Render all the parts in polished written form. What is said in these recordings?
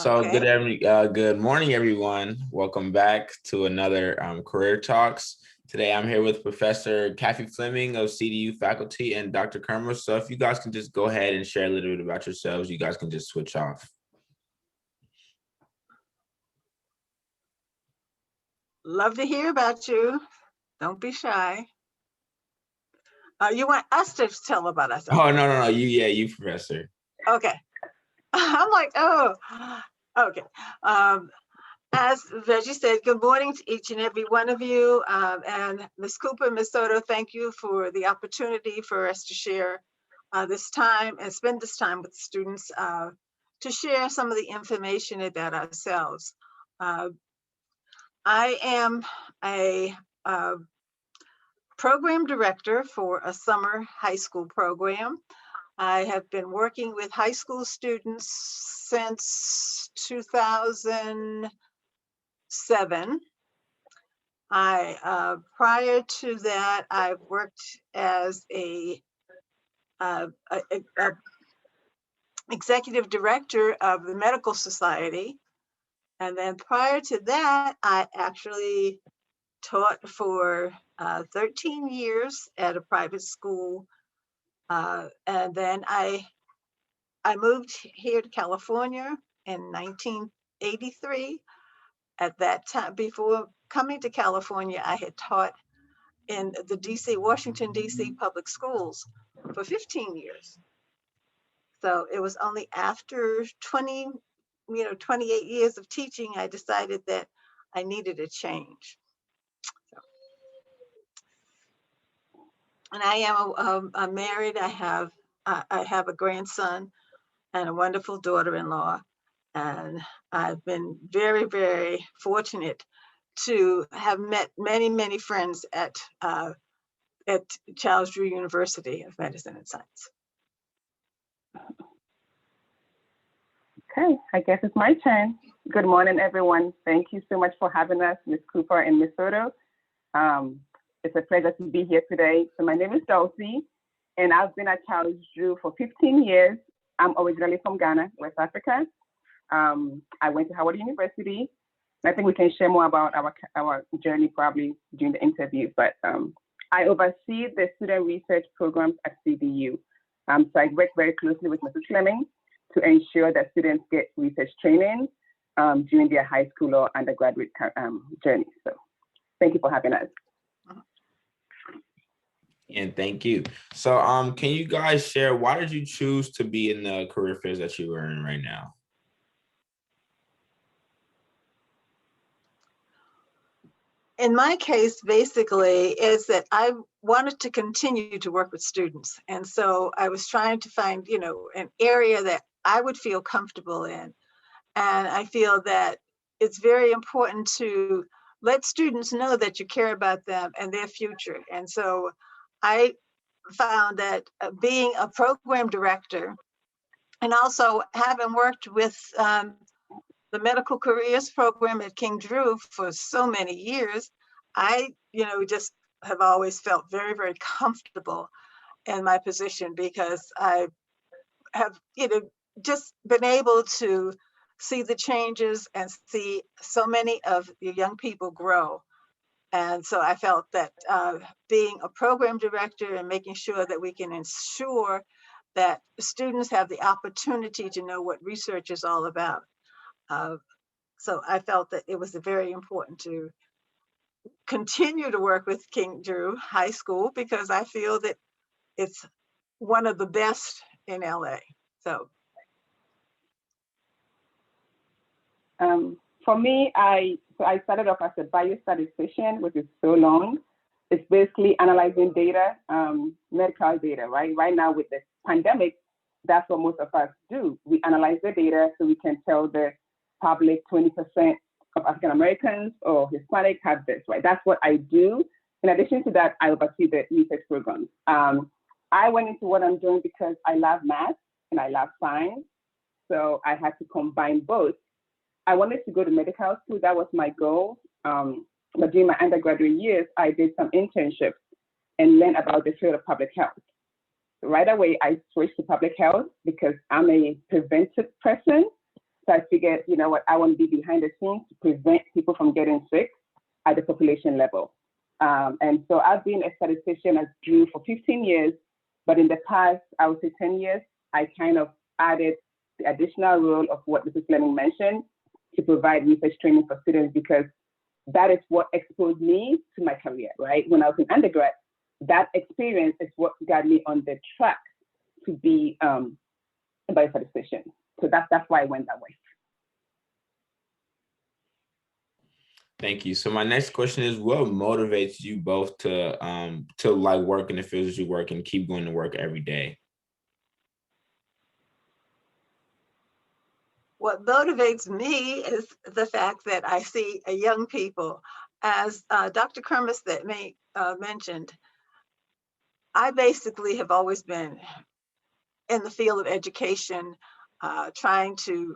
So good morning, everyone. Welcome back to another Career Talks. Today, I'm here with Professor Caffey-Fleming of CDU faculty and Dr. Kermah. So if you guys can just go ahead and share a little bit about yourselves, you guys can just switch off. Love to hear about you. Don't be shy. You want us to tell about ourselves? Oh, no. You, Professor. Okay. I'm like, oh, okay. As Reggie said, good morning to each and every one of you. And Ms. Cooper, Ms. Soto, thank you for the opportunity for us to share this time and spend this time with students to share some of the information about ourselves. I am a program director for a summer high school program. I have been working with high school students since 2007. Prior to that, I've worked as a executive director of the Medical Society. And then prior to that, I actually taught for 13 years at a private school. And then I moved here to California in 1983. At that time, before coming to California, I had taught in the Washington, D.C. public schools for 15 years. So it was only after 28 years of teaching, I decided that I needed a change. And I am married. I have a grandson and a wonderful daughter-in-law. And I've been very, very fortunate to have met many, many friends at Charles Drew University of Medicine and Science. Okay, I guess it's my turn. Good morning, everyone. Thank you so much for having us, Ms. Cooper and Ms. Soto. It's a pleasure to be here today. So my name is Dulcie, and I've been at Charles Drew for 15 years. I'm originally from Ghana, West Africa. I went to Howard University. I think we can share more about our journey probably during the interview, but I oversee the student research programs at CDU. So I work very closely with Mrs. Fleming to ensure that students get research training during their high school or undergraduate journey. So thank you for having us. And thank you. So can you guys share, why did you choose to be in the career fairs that you are in right now? In my case, basically, is that I wanted to continue to work with students. And so I was trying to find, an area that I would feel comfortable in. And I feel that it's very important to let students know that you care about them and their future. And so I found that being a program director and also having worked with the medical careers program at King Drew for so many years, I, just have always felt very, very comfortable in my position because I have, just been able to see the changes and see so many of the young people grow. And so I felt that being a program director and making sure that we can ensure that students have the opportunity to know what research is all about. So I felt that it was very important to continue to work with King Drew High School because I feel that it's one of the best in LA. So. For me, I started off as a biostatistician, which is so long. It's basically analyzing data, medical data, right? Right now with the pandemic, that's what most of us do. We analyze the data so we can tell the public 20% of African Americans or Hispanic have this, right? That's what I do. In addition to that, I oversee the research programs. I went into what I'm doing because I love math and I love science. So I had to combine both. I wanted to go to medical school. That was my goal. But during my undergraduate years, I did some internships and learned about the field of public health. Right away, I switched to public health because I'm a preventive person. So I figured, you know what, I want to be behind the scenes to prevent people from getting sick at the population level. And so I've been a statistician at Drew for 15 years, but in the past, I would say 10 years, I kind of added the additional role of what Mrs. Fleming mentioned to provide research training for students, because that is what exposed me to my career, right? When I was in undergrad, that experience is what got me on the track to be a biostatistician. So that's why I went that way. Thank you. So my next question is, what motivates you both to like work in the fields you work and keep going to work every day? What motivates me is the fact that I see young people, as Dr. Kermahs mentioned. I basically have always been in the field of education, trying to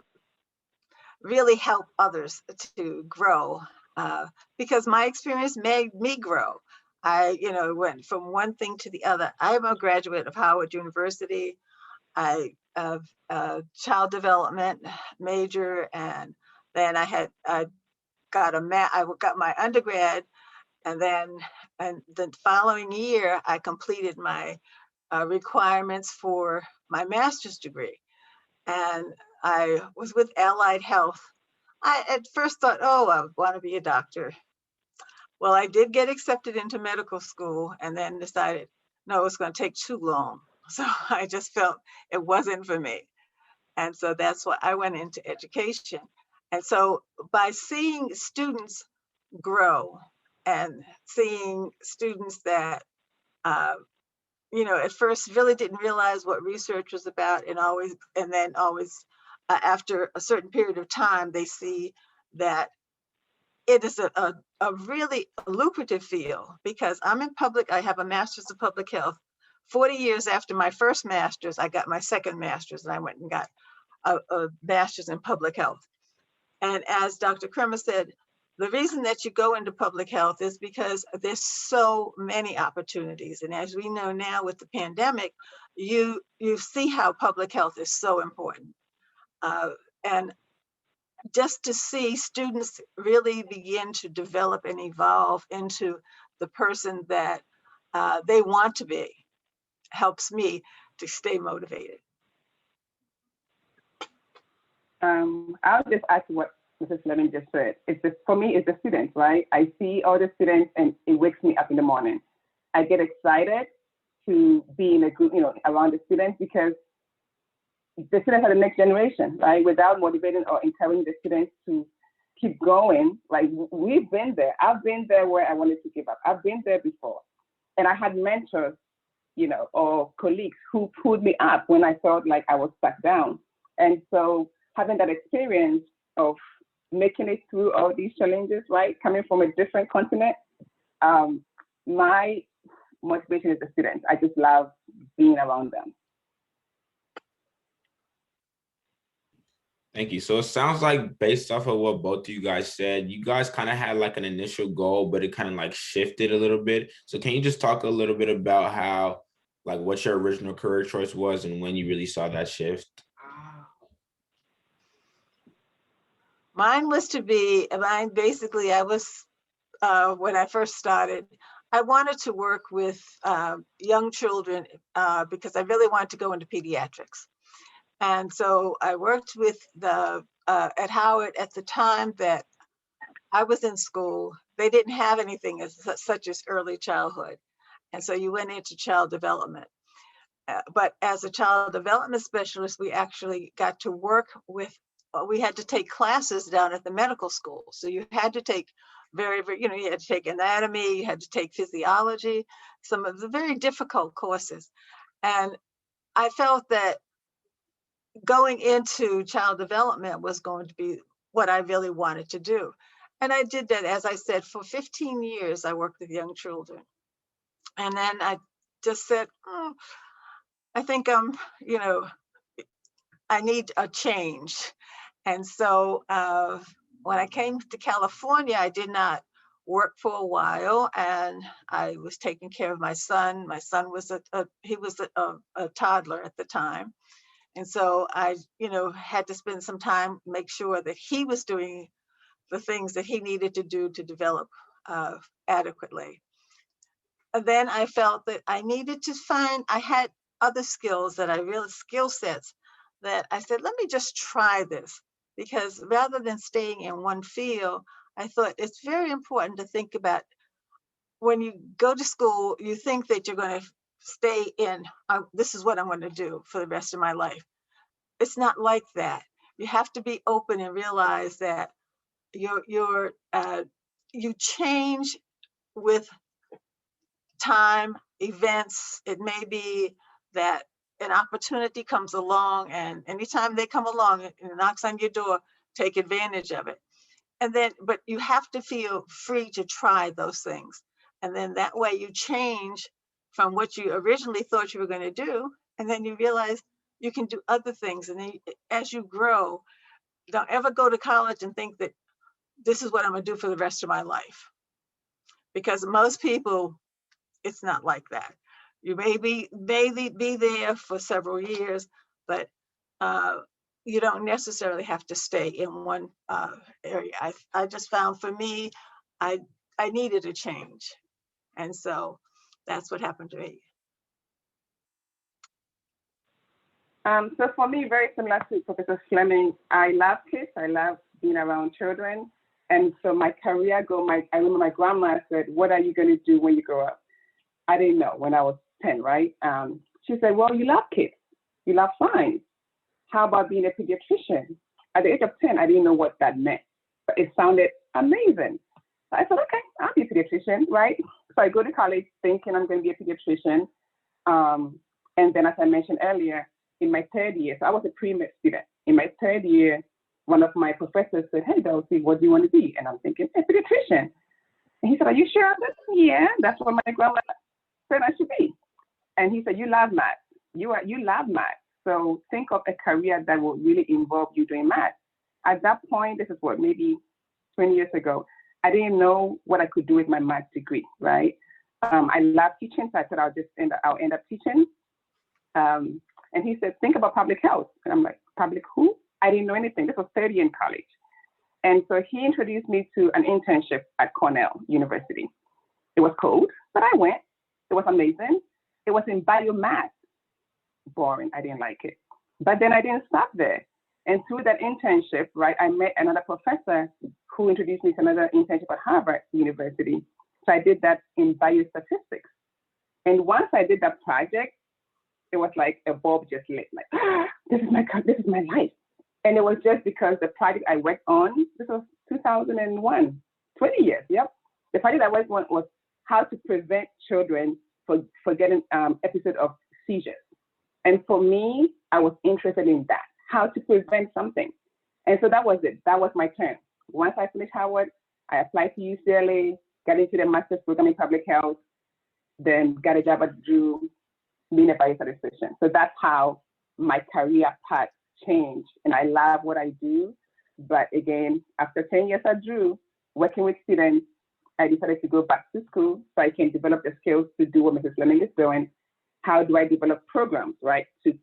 really help others to grow, because my experience made me grow. I, went from one thing to the other. I'm a graduate of Howard University. I have a child development major, and then I got my undergrad, and the following year I completed my requirements for my master's degree, and I was with Allied Health. I at first thought, oh, I want to be a doctor. Well, I did get accepted into medical school, and then decided, no, it's going to take too long. So I just felt it wasn't for me. And so that's why I went into education. And so by seeing students grow and seeing students that, at first really didn't realize what research was about, and then always after a certain period of time, they see that it is a really lucrative field, because I have a master's of public health. 40 years after my first master's, I got my second master's, and I went and got a master's in public health. And as Dr. Kermah said, the reason that you go into public health is because there's so many opportunities. And as we know now with the pandemic, you see how public health is so important. And just to see students really begin to develop and evolve into the person that they want to be helps me to stay motivated. I'll just add to what Mrs. Fleming just said. For me, it's the students, right? I see all the students and it wakes me up in the morning. I get excited to be in a group, around the students, because the students are the next generation, right? Without motivating or encouraging the students to keep going, like we've been there. I've been there where I wanted to give up. I've been there before. And I had mentors, or colleagues who pulled me up when I felt like I was stuck down. And so having that experience of making it through all these challenges, right? Coming from a different continent, my motivation is the students. I just love being around them. Thank you. So it sounds like, based off of what both of you guys said, you guys kind of had like an initial goal, but it kind of like shifted a little bit. So can you just talk a little bit about how, like, what your original career choice was and when you really saw that shift? Mine basically, I was, when I first started, I wanted to work with young children because I really wanted to go into pediatrics. And so I worked with at Howard at the time that I was in school. They didn't have anything such as early childhood. And so you went into child development. But as a child development specialist, we actually got to work with, we had to take classes down at the medical school. So you had to take you had to take anatomy, you had to take physiology, some of the very difficult courses. And I felt that going into child development was going to be what I really wanted to do. And I did that, as I said, for 15 years, I worked with young children. And then I just said, I think I need a change. And so when I came to California, I did not work for a while, and I was taking care of my son. My son was a toddler at the time. And so I, had to spend some time, make sure that he was doing the things that he needed to do to develop adequately. And then I felt that I needed to I had other skills skill sets that I said, let me just try this. Because rather than staying in one field, I thought it's very important to think about when you go to school, you think that you're going to stay in, this is what I'm going to do for the rest of my life. It's not like that. You have to be open and realize that you change with time, events. It may be that an opportunity comes along, and anytime they come along and it knocks on your door, take advantage of it. And then, but you have to feel free to try those things. And then that way you change from what you originally thought you were going to do. And then you realize you can do other things. And then as you grow, don't ever go to college and think that this is what I'm going to do for the rest of my life. Because most people, it's not like that. You may be there for several years, but you don't necessarily have to stay in one area. I just found for me, I needed a change. And so that's what happened to me. So for me, very similar to Professor Fleming, I love kids. I love being around children. And so my career goal, I remember my grandma said, what are you going to do when you grow up? I didn't know when I was 10, right? She said, well, you love kids. You love science. How about being a pediatrician? At the age of 10, I didn't know what that meant, but it sounded amazing. So I said, okay, I'll be a pediatrician, right? So I go to college thinking I'm going to be a pediatrician. And then, as I mentioned earlier, in my third year, so I was a pre-med student. In my third year, one of my professors said, hey, Dulcie, what do you want to be? And I'm thinking, a pediatrician. And he said, are you sure? I said, yeah, that's what my grandma said I should be. And he said, you love math. You love math. So think of a career that will really involve you doing math. At that point, this is what, maybe 20 years ago, I didn't know what I could do with my math degree, right? I love teaching, so I thought I'll end up teaching. And he said, think about public health. And I'm like, public who? I didn't know anything. This was 30 in college. And so he introduced me to an internship at Cornell University. It was cold, but I went. It was amazing. It was in biomath. Boring, I didn't like it. But then I didn't stop there. And through that internship, right, I met another professor who introduced me to another internship at Harvard University. So I did that in biostatistics. And once I did that project, it was like a bulb just lit, like, this is my life. And it was just because the project I worked on, this was 2001, 20 years, yep. The project I worked on was how to prevent children for getting episode of seizures. And for me, I was interested in that, how to prevent something. And so that was it. That was my turn. Once I finished Howard, I applied to UCLA, got into the master's program in public health, then got a job at Drew, being a biostatistician. So that's how my career path changed. And I love what I do. But again, after 10 years at Drew, working with students, I decided to go back to school so I can develop the skills to do what Mrs. Fleming is doing. How do I develop programs, right, to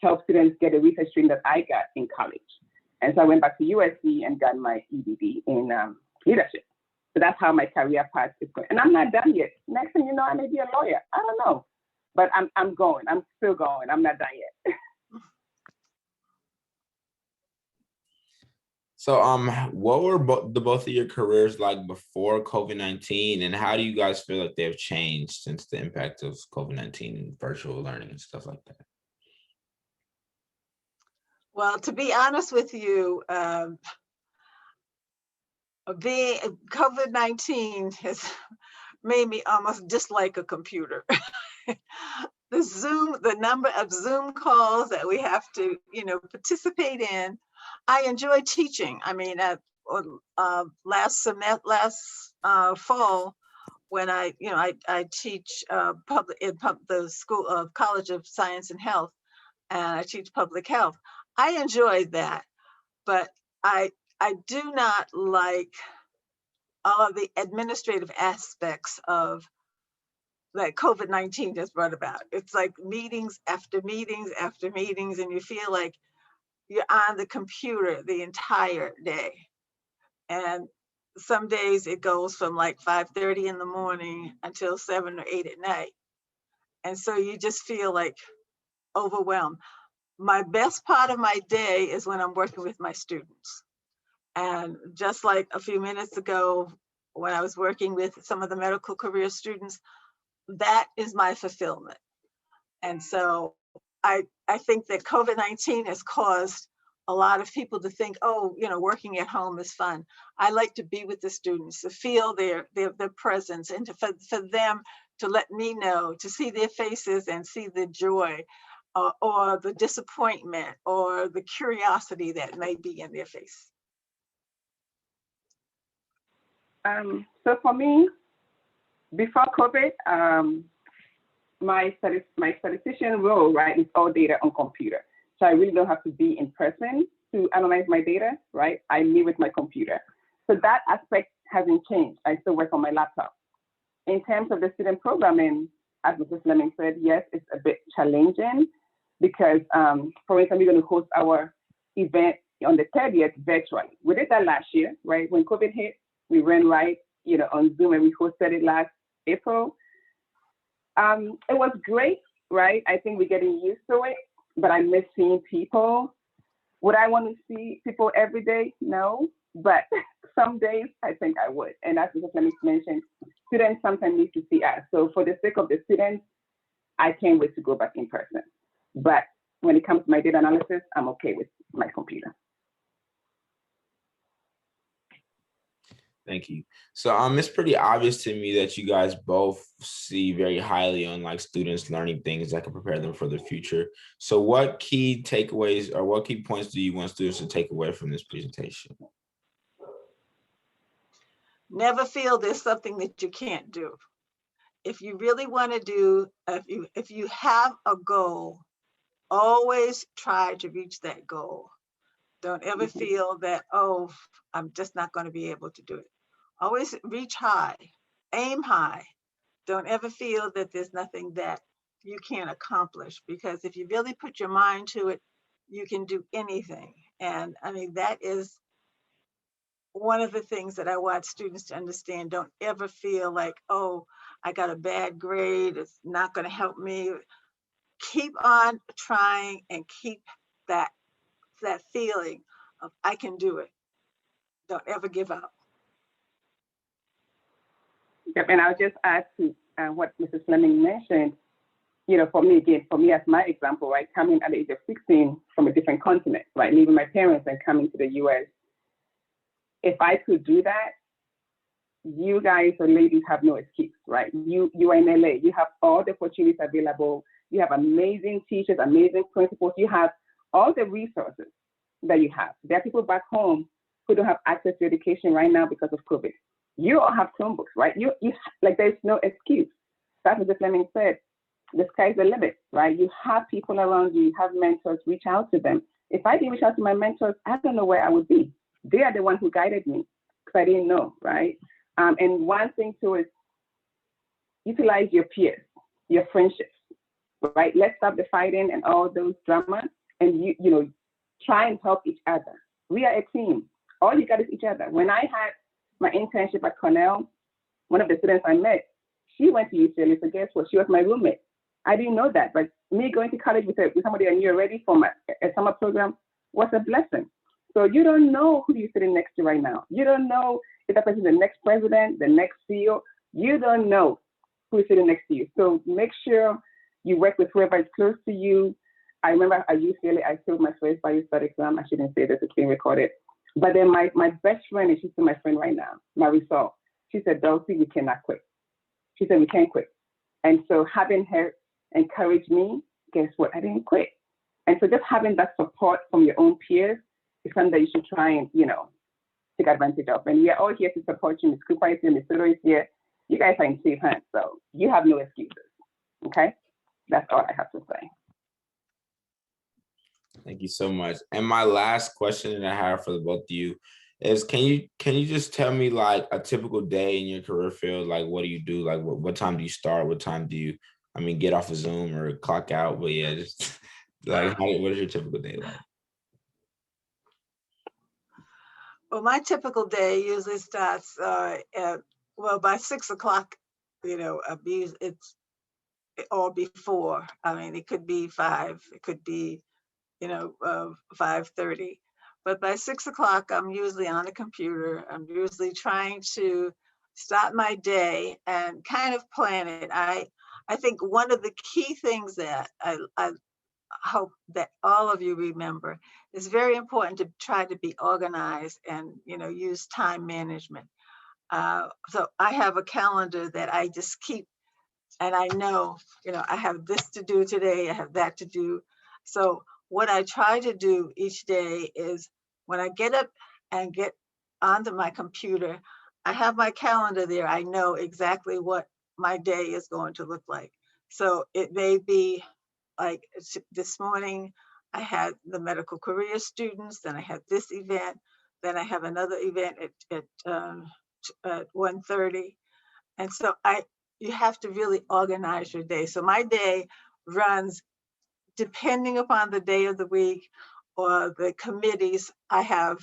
help students get a research stream that I got in college? And so I went back to USC and got my EDD in leadership. So that's how my career path is going. And I'm not done yet. Next thing you know, I may be a lawyer. I don't know. But I'm going. I'm still going. I'm not done yet. So what were both of your careers like before COVID-19, and how do you guys feel like they've changed since the impact of COVID-19 and virtual learning and stuff like that? Well, to be honest with you, COVID-19 has made me almost dislike a computer. The number of Zoom calls that we have to, participate in. I enjoy teaching. I mean, last fall, when I teach the School of College of Science and Health, and I teach public health. I enjoyed that, but I do not like all of the administrative aspects of that COVID-19 just brought about. It's like meetings after meetings after meetings, and you feel like you're on the computer the entire day. And some days it goes from like 5:30 in the morning until 7 or 8 at night. And so you just feel like overwhelmed. My best part of my day is when I'm working with my students. And just like a few minutes ago, when I was working with some of the medical career students, that is my fulfillment. And so I think that COVID-19 has caused a lot of people to think, oh, working at home is fun. I like to be with the students, to feel their presence, and for them to let me know, to see their faces and see the joy or the disappointment or the curiosity that may be in their face. So for me, before COVID, my statistician role, right, is all data on computer. So I really don't have to be in person to analyze my data, right? I meet with my computer. So that aspect hasn't changed. I still work on my laptop. In terms of the student programming, as Mrs. Fleming said, yes, it's a bit challenging because, for instance, we're going to host our event on the 30th virtually. We did that last year, right? When COVID hit, we ran right, on Zoom, and we hosted it last April. It was great, right? I think we're getting used to it, but I miss seeing people. Would I want to see people every day? No, but some days I think I would. And as Mrs. Fleming mentioned, students sometimes need to see us. So for the sake of the students, I can't wait to go back in person. But when it comes to my data analysis, I'm okay with my computer. Thank you. So it's pretty obvious to me that you guys both see very highly on like students learning things that can prepare them for the future. So what key takeaways or what key points do you want students to take away from this presentation? Never feel there's something that you can't do. If you really want to do, if you have a goal, always try to reach that goal. Don't ever feel that, oh, I'm just not going to be able to do it. Always reach high, aim high. Don't ever feel that there's nothing that you can't accomplish, because if you really put your mind to it, you can do anything. And I mean, that is one of the things that I want students to understand. Don't ever feel like, oh, I got a bad grade, it's not going to help me. Keep on trying and keep that feeling of I can do it. Don't ever give up. Yep, and I'll just add to what Mrs. Fleming mentioned. For me as my example, right, coming at the age of 16 from a different continent, right, leaving my parents and coming to the US. If I could do that, you guys or ladies have no excuse, right? You are in LA, you have all the opportunities available. You have amazing teachers, amazing principals. You have all the resources that you have. There are people back home who don't have access to education right now because of COVID. You all have Chromebooks, right? You like, there's no excuse. That's what Mrs. Fleming said. The sky's the limit, right? You have people around you, you have mentors, reach out to them. If I didn't reach out to my mentors, I don't know where I would be. They are the ones who guided me because I didn't know, right? And one thing too is utilize your peers, your friendships, right? Let's stop the fighting and all those dramas, and try and help each other. We are a team. All you got is each other. When I had my internship at Cornell, one of the students I met, she went to UCLA, so guess what? She was my roommate. I didn't know that, but me going to college with somebody I knew already from a summer program was a blessing. So you don't know who you're sitting next to right now. You don't know if that person is the next president, the next CEO. You don't know who is sitting next to you. So make sure you work with whoever is close to you. I remember at UCLA, I failed my first biostat exam. I shouldn't say this, it's being recorded. But then my best friend, and she's still my friend right now, Marisol, she said, Dulcie, we cannot quit. She said, we can't quit. And so having her encourage me, guess what? I didn't quit. And so just having that support from your own peers is something that you should try and, take advantage of. And we are all here to support you. Ms. Cooper is here, Ms. Soto is here. You guys are in safe hands, so you have no excuses, okay? That's all I have to say. Thank you so much. And my last question that I have for the both of you is can you just tell me like a typical day in your career field? Like, what do you do? Like, what time do you start? What time do you, I mean, get off of Zoom or clock out? But yeah, just like, what is your typical day like? Well, my typical day usually starts by 6 o'clock. It's or before. I mean, it could be 5. It could be 5:30. But by 6 o'clock, I'm usually on the computer. I'm usually trying to start my day and kind of plan it. I think one of the key things that I hope that all of you remember is very important to try to be organized and use time management. So I have a calendar that I just keep, and I know I have this to do today, I have that to do. So what I try to do each day is when I get up and get onto my computer, I have my calendar there. I know exactly what my day is going to look like. So it may be like this morning, I had the medical career students, then I had this event, then I have another event at 1:30. And so you have to really organize your day. So my day runs depending upon the day of the week or the committees. I have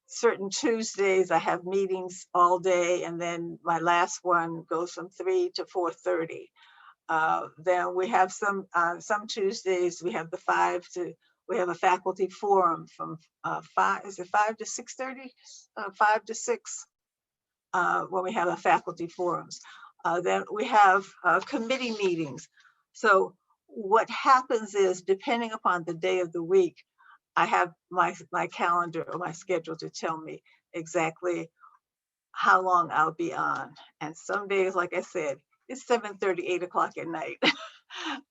certain Tuesdays, I have meetings all day, and then my last one goes from 3 to 4:30. Then we have some Tuesdays, we have we have a faculty forum from 5 to 6:30? 5 to 6, when we have a faculty forums. Then we have committee meetings. So what happens is, depending upon the day of the week, I have my calendar or my schedule to tell me exactly how long I'll be on. And some days, like I said, it's 7:30, 8 o'clock at night.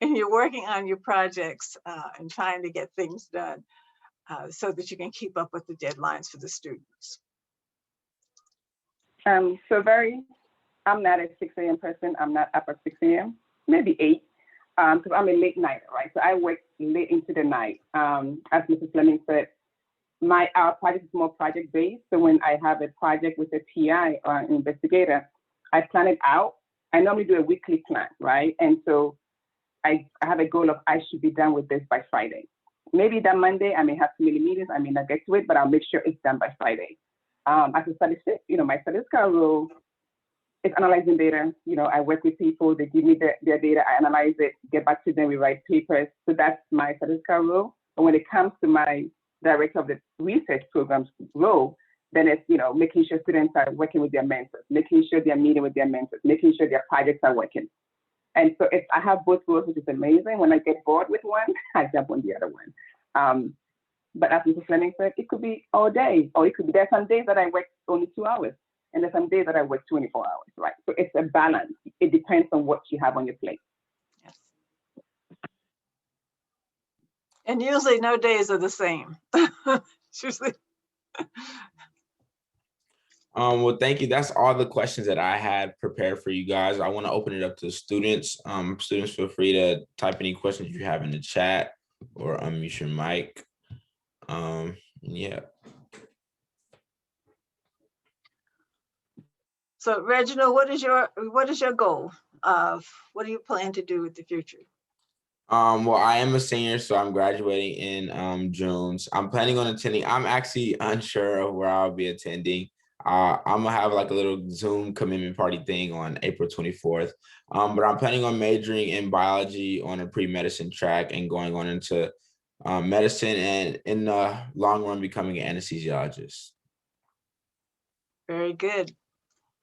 And you're working on your projects and trying to get things done so that you can keep up with the deadlines for the students. I'm not a 6 a.m. person. I'm not up at 6 a.m., maybe 8, because I'm a late nighter, right? So I work late into the night. As Mrs. Fleming said, our project is more project-based. So when I have a project with a PI or an investigator, I plan it out. I normally do a weekly plan, right? And so I have a goal of I should be done with this by Friday. Maybe that Monday, I may have too many meetings, I may not get to it, but I'll make sure it's done by Friday. As a statistic, my statistical role is analyzing data. I work with people, they give me their data, I analyze it, get back to them, we write papers. So that's my statistical role. But when it comes to my director of the research programs role, then it's, making sure students are working with their mentors, making sure they're meeting with their mentors, making sure their projects are working. And so I have both roles, which is amazing. When I get bored with one, I jump on the other one. But as Mrs. Fleming said, it could be all day, or it could be, there's some days that I work only 2 hours, and there's some days that I work 24 hours, right? So it's a balance. It depends on what you have on your plate. Yes. And usually no days are the same. Usually. Well, thank you. That's all the questions that I had prepared for you guys. I want to open it up to students. Students, feel free to type any questions you have in the chat or unmute your mic. Yeah. So Reginald, what is your goal of what do you plan to do with the future? Well, I am a senior, so I'm graduating in June. So I'm planning on attending. I'm actually unsure of where I'll be attending. I'm gonna have like a little Zoom commitment party thing on April 24th. But I'm planning on majoring in biology on a pre-medicine track and going on into medicine, and in the long run becoming an anesthesiologist. Very good.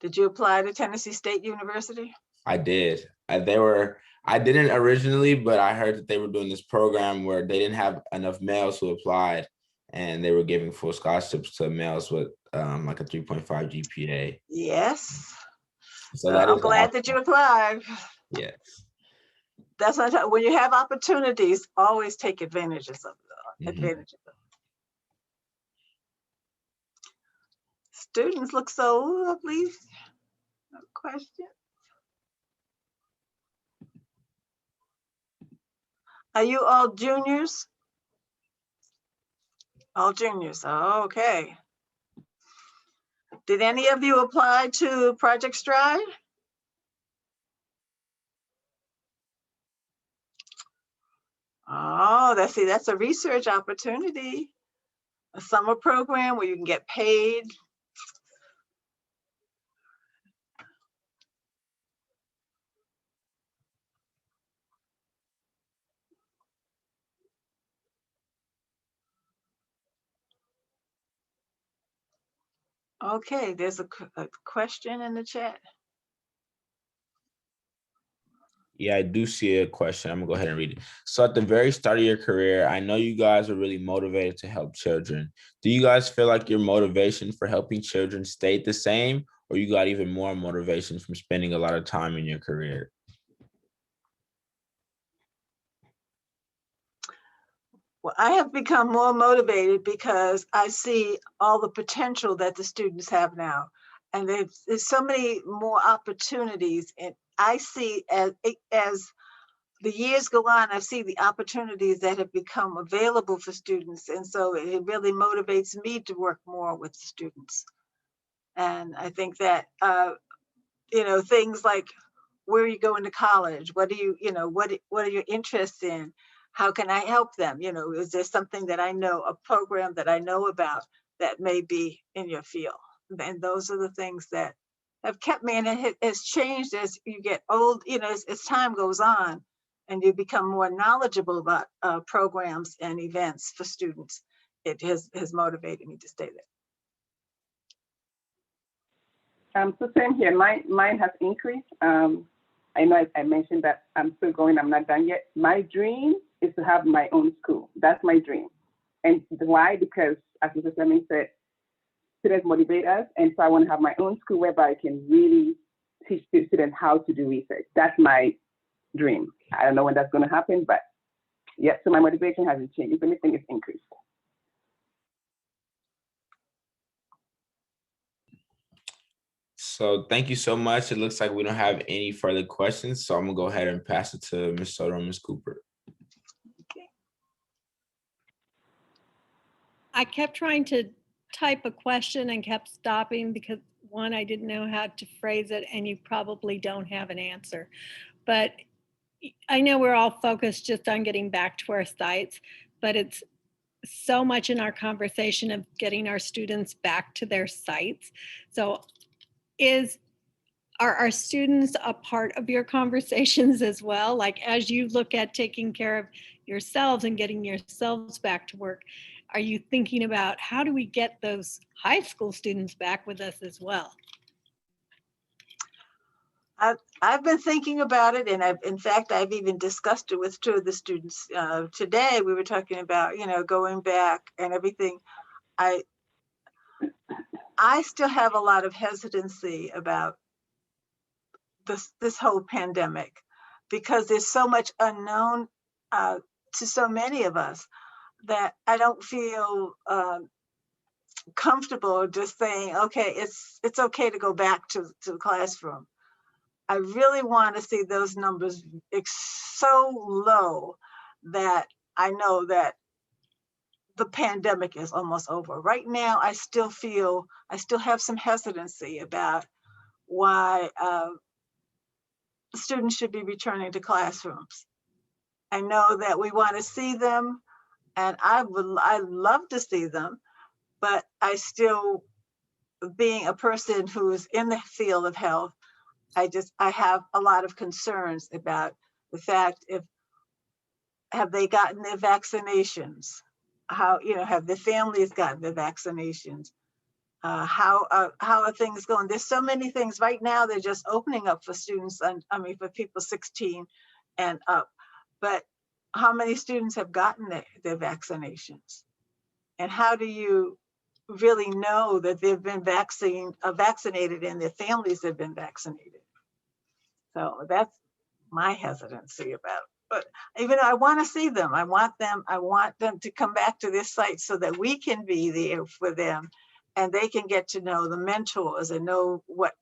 Did you apply to Tennessee State University? I did. I didn't originally, but I heard that they were doing this program where they didn't have enough males who applied, and they were giving full scholarships to males with like a 3.5 GPA. Yes. So that I'm glad that you applied. Yes. That's what when you have opportunities, always take advantages of them. Students look so lovely. No question. Are you all juniors? All juniors. Oh, okay. Did any of you apply to Project Stride? Oh, that's a research opportunity. A summer program where you can get paid. Okay, there's a question in the chat. Yeah, I do see a question. I'm gonna go ahead and read it. So at the very start of your career, I know you guys are really motivated to help children. Do you guys feel like your motivation for helping children stayed the same, or you got even more motivation from spending a lot of time in your career? Well, I have become more motivated because I see all the potential that the students have now. And there's so many more opportunities. And I see as the years go on, I see the opportunities that have become available for students. And so it really motivates me to work more with the students. And I think that, things like, where are you going to college? What do what are your interests in? How can I help them? Is there something that I know, a program that I know about that may be in your field? And those are the things that have kept me, and it has changed as you get old, as time goes on and you become more knowledgeable about programs and events for students. It has motivated me to stay there. So same here. Mine has increased. I know I mentioned that I'm still going. I'm not done yet. My dream is to have my own school. That's my dream. And why? Because, as Mr. Fleming said, students motivate us, and so I want to have my own school whereby I can really teach the students how to do research. That's my dream. I don't know when that's going to happen, but yeah. So my motivation hasn't changed. If anything, it's increased. So thank you so much. It looks like we don't have any further questions. So I'm gonna go ahead and pass it to Ms. Soto and Ms. Cooper. Okay. I kept trying to type a question and kept stopping because one, I didn't know how to phrase it, and you probably don't have an answer. But I know we're all focused just on getting back to our sites, but it's so much in our conversation of getting our students back to their sites. So are our students a part of your conversations as well? Like, as you look at taking care of yourselves and getting yourselves back to work, are you thinking about how do we get those high school students back with us as well? I've been thinking about it, and in fact, I've even discussed it with two of the students. Today, we were talking about, going back and everything. I still have a lot of hesitancy about this whole pandemic because there's so much unknown to so many of us that I don't feel comfortable just saying, okay, it's okay to go back to the classroom. I really want to see those numbers so low that I know that the pandemic is almost over. Right now, I still have some hesitancy about why students should be returning to classrooms. I know that we want to see them, and I'd love to see them, but I still, being a person who's in the field of health, I have a lot of concerns about the fact have they gotten their vaccinations? How, have their families gotten their vaccinations? How are things going? There's so many things right now. They're just opening up for students, and for people 16 and up. But how many students have gotten their vaccinations? And how do you really know that they've been vaccinated and their families have been vaccinated? So that's my hesitancy about. But even though I want to see them, I want them to come back to this site so that we can be there for them, and they can get to know the mentors and know what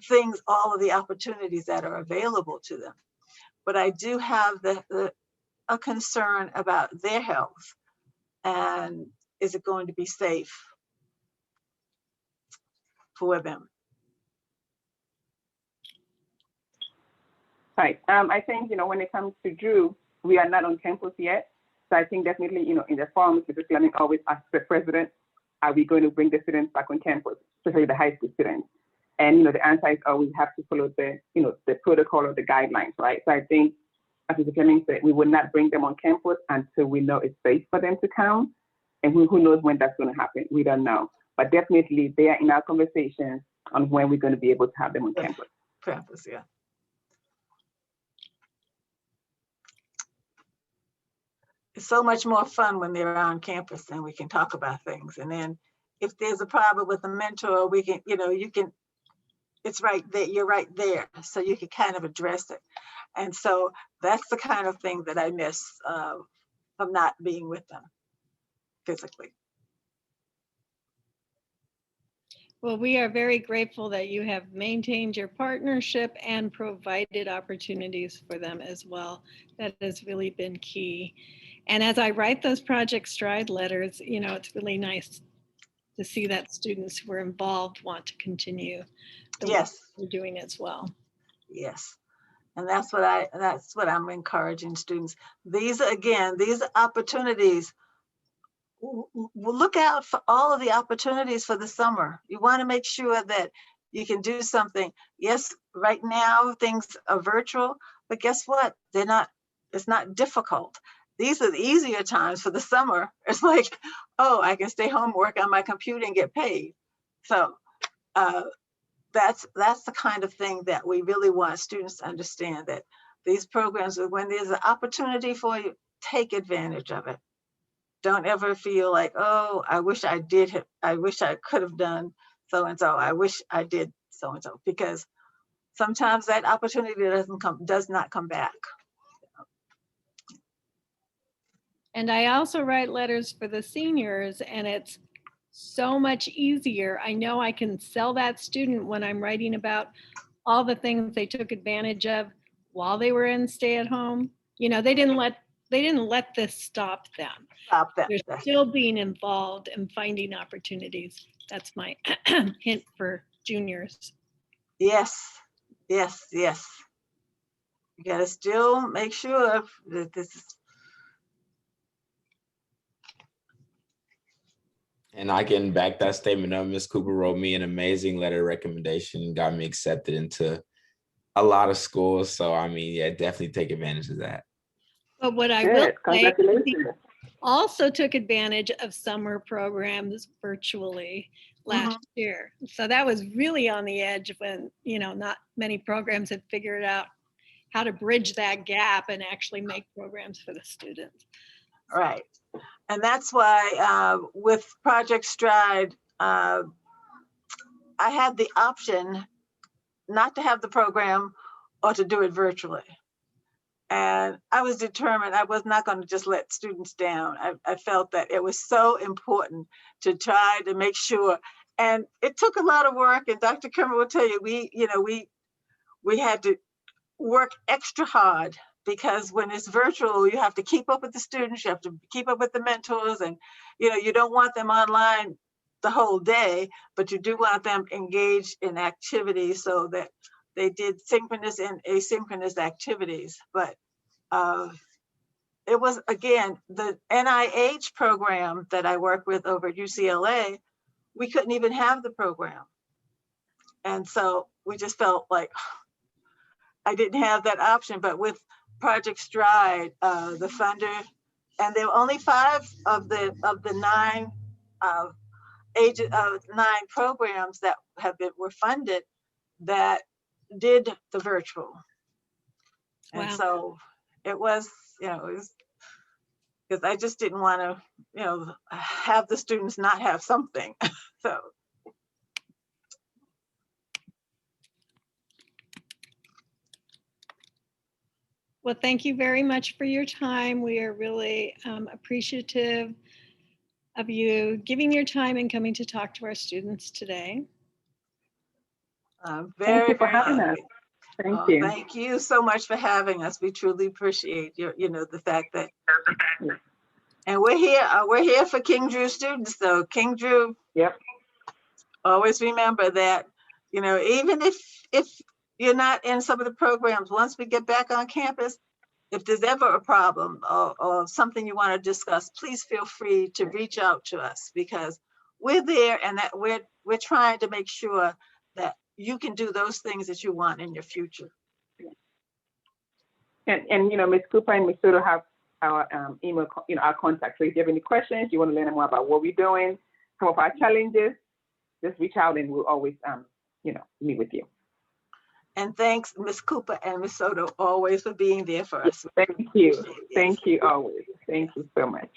things, all of the opportunities that are available to them. But I do have a concern about their health, and is it going to be safe for them? Right. I think, when it comes to Drew, we are not on campus yet. So I think definitely, in the forums, Mrs. Fleming always asks the president, are we going to bring the students back on campus, especially the high school students? And, the answer is always have to follow the, the protocol or the guidelines, right? So I think, as Mrs. Fleming said, we will not bring them on campus until we know it's safe for them to come. And who knows when that's going to happen? We don't know. But definitely they are in our conversations on when we're going to be able to have them on campus. Campus, yeah. It's so much more fun when they're on campus and we can talk about things. And then if there's a problem with a mentor, we can, it's right there, you're right there. So you can kind of address it. And so that's the kind of thing that I miss from not being with them physically. Well, we are very grateful that you have maintained your partnership and provided opportunities for them as well. That has really been key. And as I write those Project Stride letters, it's really nice to see that students who are involved want to continue the work we're doing as well. Yes. And that's what I'm encouraging students. These opportunities, look out for all of the opportunities for the summer. You want to make sure that you can do something. Yes, right now things are virtual, but guess what? It's not difficult. These are the easier times for the summer. It's like, oh, I can stay home, work on my computer and get paid. So that's the kind of thing that we really want students to understand, that these programs, when there's an opportunity for you, take advantage of it. Don't ever feel like, oh, I wish I could have done so-and-so. I wish I did so-and-so, because sometimes that opportunity does not come back. And I also write letters for the seniors, and it's so much easier. I know I can sell that student when I'm writing about all the things they took advantage of while they were in stay-at-home. They didn't let this stop them. They're still being involved and finding opportunities. That's my hint for juniors. Yes. You gotta still make sure that this is. And I can back that statement up. Ms. Cooper wrote me an amazing letter of recommendation, got me accepted into a lot of schools. So, definitely take advantage of that. But what I will say, also took advantage of summer programs virtually last year. So that was really on the edge when, not many programs had figured out how to bridge that gap and actually make programs for the students. Right. And that's why with Project Stride, I had the option not to have the program or to do it virtually. And I was determined I was not going to just let students down. I felt that it was so important to try to make sure. And it took a lot of work. And Dr. Kermah will tell you, we had to work extra hard, because when it's virtual, you have to keep up with the students, you have to keep up with the mentors, and you don't want them online the whole day, but you do want them engaged in activities so that they did synchronous and asynchronous activities. But it was, again, the NIH program that I work with over at UCLA, we couldn't even have the program. And so we just felt like I didn't have that option. But with Project Stride, the funder, and there were only 5 of the 9 9 programs that were funded that did the virtual. Wow. And so it was, because I just didn't want to, have the students not have something. So. Well, thank you very much for your time. We are really appreciative of you giving your time and coming to talk to our students today. Thank you for having us. Thank you. Thank you so much for having us. We truly appreciate the fact that And we're here for King Drew students, though. King Drew. Yep. Always remember that, you know, even if you're not in some of the programs, once we get back on campus, if there's ever a problem or something you want to discuss, please feel free to reach out to us, because we're there, and that we're trying to make sure that you can do those things that you want in your future. And you know, Ms. Cooper and Ms. Soto have our email, you know, our contact. So if you have any questions, you want to learn more about what we're doing, some of our challenges, just reach out and we'll always, you know, meet with you. And thanks, Ms. Cooper and Ms. Soto, always for being there for us. Thank you. Thank you always. Thank you so much.